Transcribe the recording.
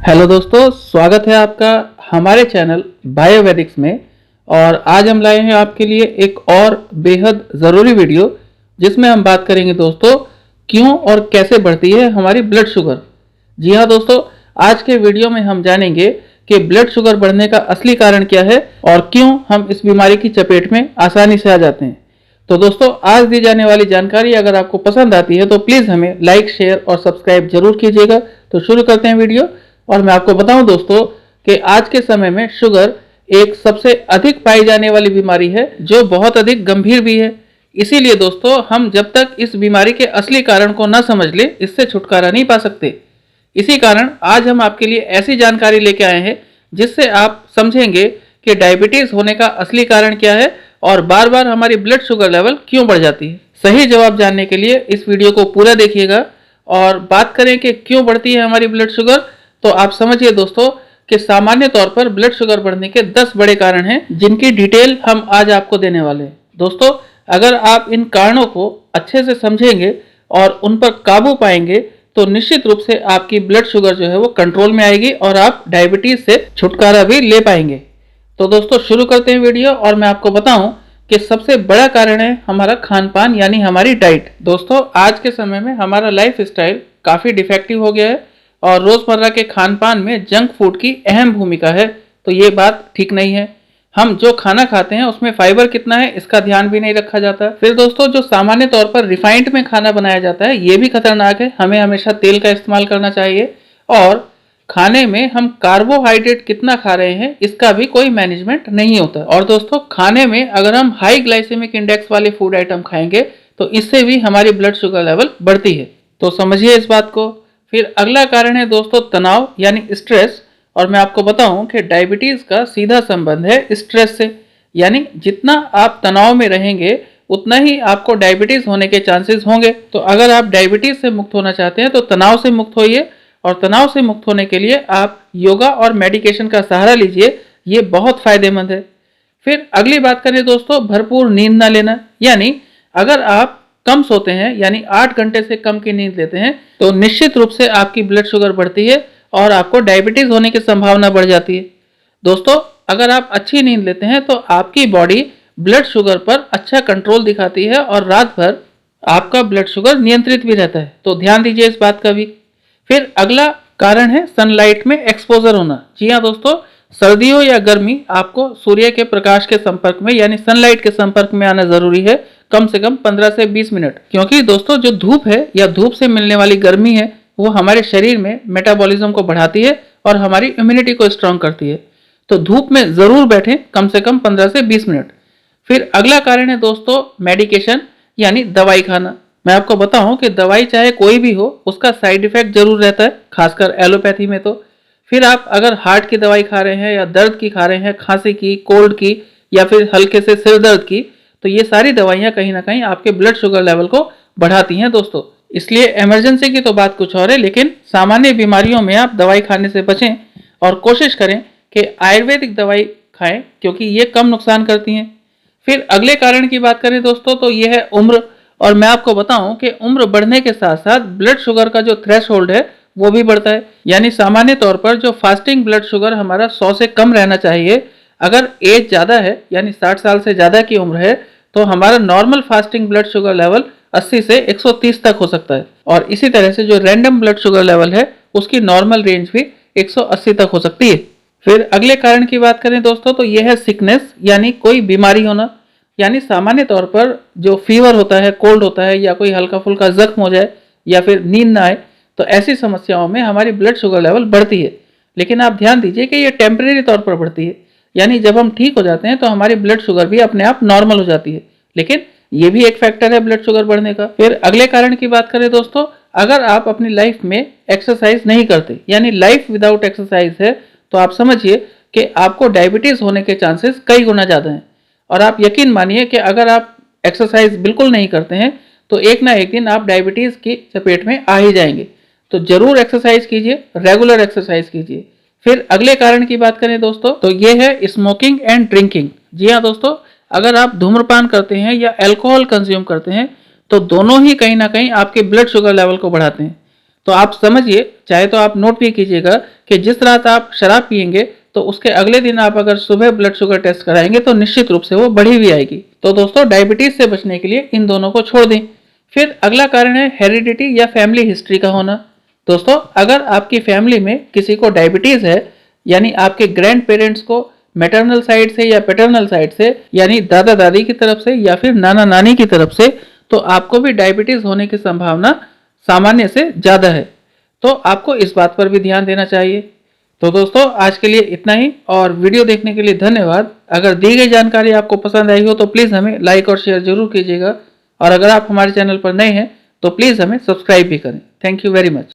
Hello दोस्तों, स्वागत है आपका हमारे चैनल बायोवेदिक्स में। और आज हम लाए हैं आपके लिए एक और बेहद ज़रूरी वीडियो जिसमें हम बात करेंगे दोस्तों क्यों और कैसे बढ़ती है हमारी ब्लड शुगर। जी हाँ दोस्तों, आज के वीडियो में हम जानेंगे कि ब्लड शुगर बढ़ने का असली कारण क्या है और क्यों हम इस बीमारी की चपेट में आसानी से आ जाते हैं। तो दोस्तों, आज दी जाने वाली जानकारी अगर आपको पसंद आती है तो प्लीज़ हमें लाइक, शेयर और सब्सक्राइब जरूर कीजिएगा। तो शुरू करते हैं वीडियो। और मैं आपको बताऊं दोस्तों कि आज के समय में शुगर एक सबसे अधिक पाई जाने वाली बीमारी है जो बहुत अधिक गंभीर भी है। इसीलिए दोस्तों, हम जब तक इस बीमारी के असली कारण को न समझ ले इससे छुटकारा नहीं पा सकते। इसी कारण आज हम आपके लिए ऐसी जानकारी लेके आए हैं जिससे आप समझेंगे कि डायबिटीज होने का असली कारण क्या है और बार बार हमारी ब्लड शुगर लेवल क्यों बढ़ जाती है। सही जवाब जानने के लिए इस वीडियो को पूरा देखिएगा। और बात करें कि क्यों बढ़ती है हमारी ब्लड शुगर, तो आप समझिए दोस्तों कि सामान्य तौर पर ब्लड शुगर बढ़ने के 10 बड़े कारण हैं जिनकी डिटेल हम आज आपको देने वाले हैं। दोस्तों, अगर आप इन कारणों को अच्छे से समझेंगे और उन पर काबू पाएंगे तो निश्चित रूप से आपकी ब्लड शुगर जो है वो कंट्रोल में आएगी और आप डायबिटीज से छुटकारा भी ले पाएंगे। तो दोस्तों, शुरू करते हैं वीडियो। और मैं आपको बताऊं कि सबसे बड़ा कारण है हमारा खान पान यानी हमारी डाइट। दोस्तों, आज के समय में हमारा लाइफ स्टाइल काफ़ी डिफेक्टिव हो गया है और रोज़मर्रा के खान पान में जंक फूड की अहम भूमिका है। तो ये बात ठीक नहीं है। हम जो खाना खाते हैं उसमें फाइबर कितना है इसका ध्यान भी नहीं रखा जाता। फिर दोस्तों, जो सामान्य तौर पर रिफाइंड में खाना बनाया जाता है ये भी खतरनाक है। हमें हमेशा तेल का इस्तेमाल करना चाहिए। और खाने में हम कार्बोहाइड्रेट कितना खा रहे हैं इसका भी कोई मैनेजमेंट नहीं होता। और दोस्तों, खाने में अगर हम हाई ग्लाइसेमिक इंडेक्स वाले फूड आइटम खाएंगे तो इससे भी हमारी ब्लड शुगर लेवल बढ़ती है। तो समझिए इस बात को। फिर अगला कारण है दोस्तों तनाव यानी स्ट्रेस। और मैं आपको बताऊं कि डायबिटीज का सीधा संबंध है स्ट्रेस से। यानी जितना आप तनाव में रहेंगे उतना ही आपको डायबिटीज होने के चांसेस होंगे। तो अगर आप डायबिटीज से मुक्त होना चाहते हैं तो तनाव से मुक्त होइए। और तनाव से मुक्त होने के लिए आप योगा और मेडिकेशन का सहारा लीजिए, ये बहुत फायदेमंद है। फिर अगली बात करें दोस्तों भरपूर नींद ना लेना। यानी अगर आप कम सोते हैं यानी 8 घंटे से कम की नींद लेते हैं तो निश्चित रूप से आपकी ब्लड शुगर बढ़ती है और आपको डायबिटीज होने की संभावना बढ़ जाती है। दोस्तों, अगर आप अच्छी नींद लेते हैं तो आपकी बॉडी ब्लड शुगर पर अच्छा कंट्रोल दिखाती है और रात भर आपका ब्लड शुगर नियंत्रित भी रहता है। तो ध्यान दीजिए इस बात का भी। फिर अगला कारण है सनलाइट में एक्सपोजर होना। जी हाँ दोस्तों, सर्दियों या गर्मी आपको सूर्य के प्रकाश के संपर्क में यानी सनलाइट के संपर्क में आना जरूरी है, कम से कम 15 से 20 मिनट। क्योंकि दोस्तों, जो धूप है या धूप से मिलने वाली गर्मी है वो हमारे शरीर में मेटाबॉलिज्म को बढ़ाती है और हमारी इम्यूनिटी को स्ट्रांग करती है। तो धूप में जरूर बैठें कम से कम 15 से 20 मिनट। फिर अगला कारण है दोस्तों मेडिकेशन यानी दवाई खाना। मैं आपको बताऊं कि दवाई चाहे कोई भी हो उसका साइड इफेक्ट जरूर रहता है, खासकर एलोपैथी में। तो फिर आप अगर हार्ट की दवाई खा रहे हैं या दर्द की खा रहे हैं, खांसी की, कोल्ड की या फिर हल्के से सिर दर्द की, तो ये सारी दवाइयाँ कहीं ना कहीं आपके ब्लड शुगर लेवल को बढ़ाती हैं दोस्तों। इसलिए इमरजेंसी की तो बात कुछ और है, लेकिन सामान्य बीमारियों में आप दवाई खाने से बचें और कोशिश करें कि आयुर्वेदिक दवाई खाएं क्योंकि ये कम नुकसान करती हैं। फिर अगले कारण की बात करें दोस्तों तो ये है उम्र। और मैं आपको बताऊं कि उम्र बढ़ने के साथ साथ ब्लड शुगर का जो थ्रेशोल्ड है वो भी बढ़ता है। यानी सामान्य तौर पर जो फास्टिंग ब्लड शुगर हमारा 100 से कम रहना चाहिए, अगर एज ज़्यादा है यानी 60 साल से ज़्यादा की उम्र है तो हमारा normal fasting blood sugar level 80 से 130 तक हो सकता है। और इसी तरह से जो रैंडम ब्लड शुगर लेवल है उसकी नॉर्मल रेंज भी 180 तक हो सकती है। फिर अगले कारण की बात करें दोस्तों तो यह है सिकनेस यानी कोई बीमारी होना। यानी सामान्य तौर पर जो फीवर होता है, कोल्ड होता है या कोई हल्का फुल्का जख्म हो जाए या फिर नींद ना आए, तो ऐसी समस्याओं में हमारी ब्लड शुगर लेवल बढ़ती है। लेकिन आप ध्यान दीजिए कि ये टेम्परेरी तौर पर बढ़ती है। यानी जब हम ठीक हो जाते हैं तो हमारी ब्लड शुगर भी अपने आप नॉर्मल हो जाती है। लेकिन ये भी एक फैक्टर है ब्लड शुगर बढ़ने का। फिर अगले कारण की बात करें दोस्तों, अगर आप अपनी लाइफ में एक्सरसाइज नहीं करते यानी लाइफ विदाउट एक्सरसाइज है तो आप समझिए कि आपको डायबिटीज होने के चांसेस कई गुना ज़्यादा हैं। और आप यकीन मानिए कि अगर आप एक्सरसाइज बिल्कुल नहीं करते हैं तो एक ना एक दिन आप डायबिटीज़ की चपेट में आ ही जाएंगे। तो जरूर एक्सरसाइज कीजिए, रेगुलर एक्सरसाइज कीजिए। फिर अगले कारण की बात करें दोस्तों तो ये है स्मोकिंग एंड ड्रिंकिंग। जी हाँ दोस्तों, अगर आप धूम्रपान करते हैं या अल्कोहल कंज्यूम करते हैं तो दोनों ही कहीं ना कहीं आपके ब्लड शुगर लेवल को बढ़ाते हैं। तो आप समझिए, चाहे तो आप नोट भी कीजिएगा कि जिस रात आप शराब पिएंगे तो उसके अगले दिन आप अगर सुबह ब्लड शुगर टेस्ट कराएंगे तो निश्चित रूप से वो बढ़ी हुई आएगी। तो दोस्तों डायबिटीज से बचने के लिए इन दोनों को छोड़ दें। फिर अगला कारण है हेरिडिटी या फैमिली हिस्ट्री का होना। दोस्तों अगर आपकी फैमिली में किसी को डायबिटीज है, यानी आपके ग्रैंड पेरेंट्स को मैटरनल साइड से या पैटर्नल साइड से, यानी दादा दादी की तरफ से या फिर नाना नानी की तरफ से, तो आपको भी डायबिटीज होने की संभावना सामान्य से ज़्यादा है। तो आपको इस बात पर भी ध्यान देना चाहिए। तो दोस्तों आज के लिए इतना ही, और वीडियो देखने के लिए धन्यवाद। अगर दी गई जानकारी आपको पसंद आई हो तो प्लीज़ हमें लाइक और शेयर जरूर कीजिएगा, और अगर आप हमारे चैनल पर नए हैं तो प्लीज़ हमें सब्सक्राइब भी करें। Thank you very much.